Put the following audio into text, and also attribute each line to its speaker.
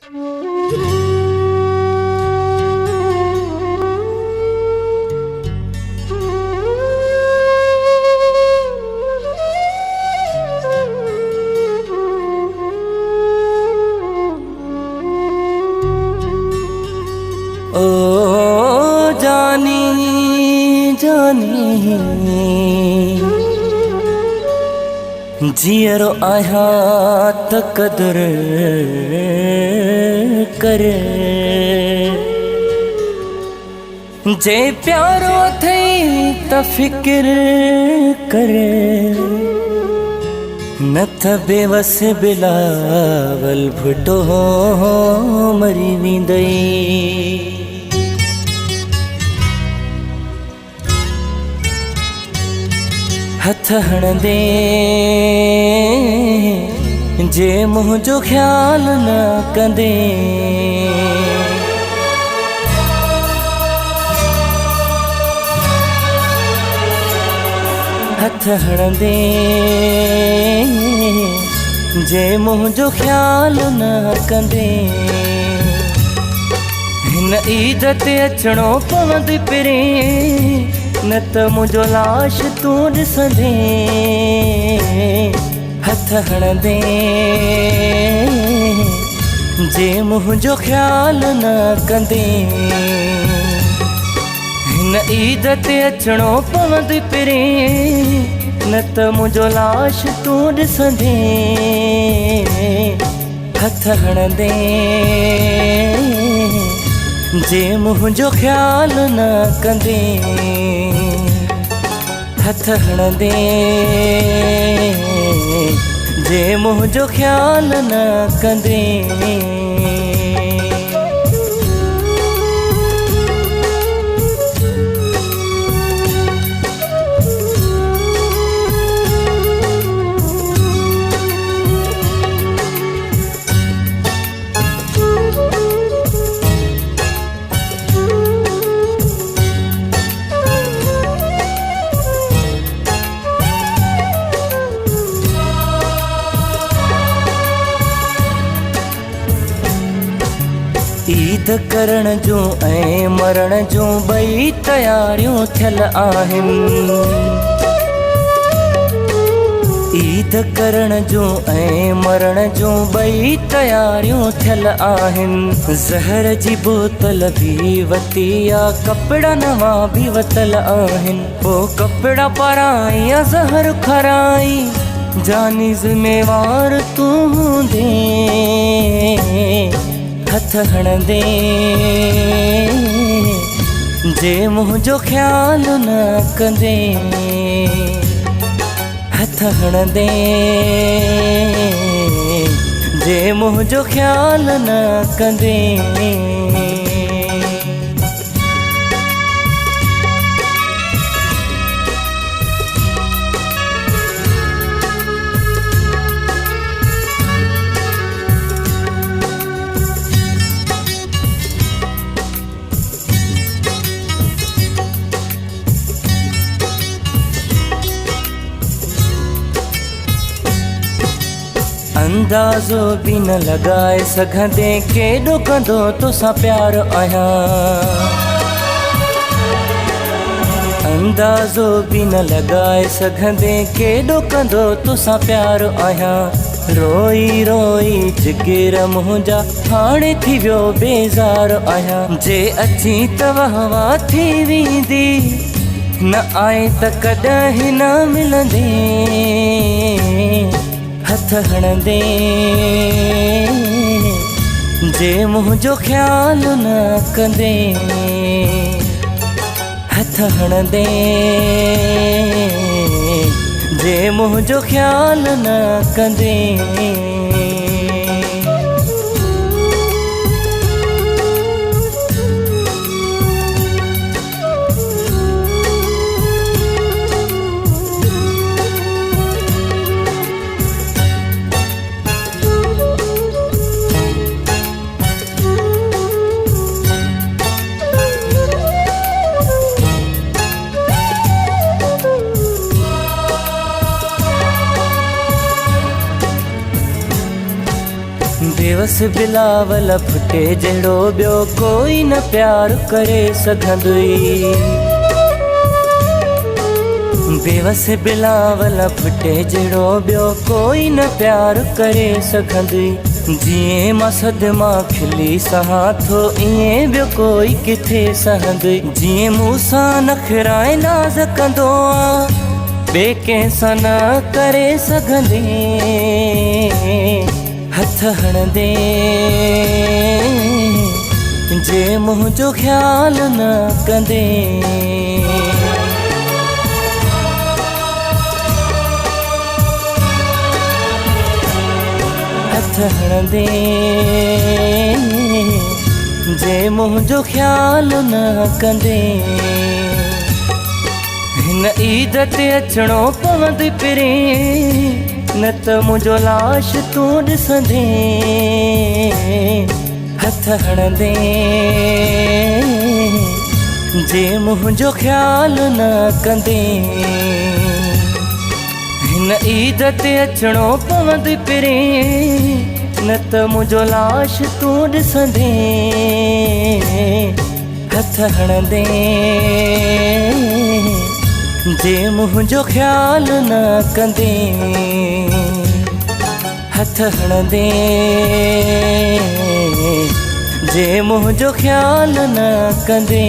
Speaker 1: ओ जानी जानी जियरो आया त कदर करे जे प्यारो थई त फिक्र करे न त बेवस बिलावल भुटो मरी वेंदई। हथ हणंदे जे मुंहिंजो ख्याल न कंदे हथ हणंदे जे मुंहिंजो ख्याल न कंदे हिन ईद ते अचणो पवंदो पिरे न त मुंहिंजो लाश तूं ॾिसंदे हथ हणंदे जे मुंहिंजो ख्याल न कंदे हिन ईद ते अचणो पवंदो पिरे न त मुंहिंजो लाश तूं ॾिसंदे हथ हणंदे जे मुंहिंजो ख्याल न कंदे हथ हणंदे जे मुंहिंजो ख्याल न कंदे। ईद करण जूं ऐं मरण जूं ॿई तयारियूं थियल आहिनि। ईद करण जूं ऐं मरण जूं ॿई तयारियूं थियल आहिनि। ज़हर जी बोतल बि वती आ, कपिड़ा नवां बि वतल आहिनि। पोइ कपिड़ा पाराई या ज़हर खाराई जानी ज़िम्मेवार तूं हूंदे हथ हणंदे जे मुंहिंजो ख्याल न कंदे हथ हणंदे जे मुंहिंजो ख्याल न कंदे। अंदाज़ो बि न लॻाए सघंदे केॾो कंदो तोसां प्यार आहियां। अंदाज़ो बि न लॻाए सघंदे केॾो कंदो तोसां प्यार आहियां। रोई रोई जिगर मुंहिंजा हाणे थी वियो बेज़ार आहियां। जे अची त वहवा थी वेंदी न आए त कॾहिं न मिलंदे हथ हणंदे जे मुंहिंजो ख्याल न कंदे हथ हणंदे जे मुंहिंजो ख्याल न कंदे। बेवस बिलावल फुटे जहिड़ो ॿियो कोई न प्यार करे सघंदुई। बेवस बिलावल फुटे जहिड़ो ॿियो कोई न प्यार करे सघंदुई। जिए मां सदमा खिली सहां थो ईअं ॿियो कोई किथे सहंदुई। जीअं मूंसां नखराए नाज़ कंदो आ ॿिए कंहिंसां न करे सघंदे। हथ हणंदे जे मुंहिंजो ख़्यालु न कंदे। हथ हणंदे जे मुंहिंजो ख़्यालु न कंदे। हिन ईद ते अचणो पवंदुई पहिरीं न त मुंहिंजो लाश तूं ॾिसंदे। हथ हणंदे जे मुंहिंजो ख़्यालु न कंदे। हिन ईद ते अचणो पवंदुई पहिरीं न त मुंहिंजो लाश तूं ॾिसंदे। हथ हणंदे जे मुंहिंजो ख़्यालु न कंदे। हथ हणंदे जे मुंहिंजो ख़्यालु न कंदे।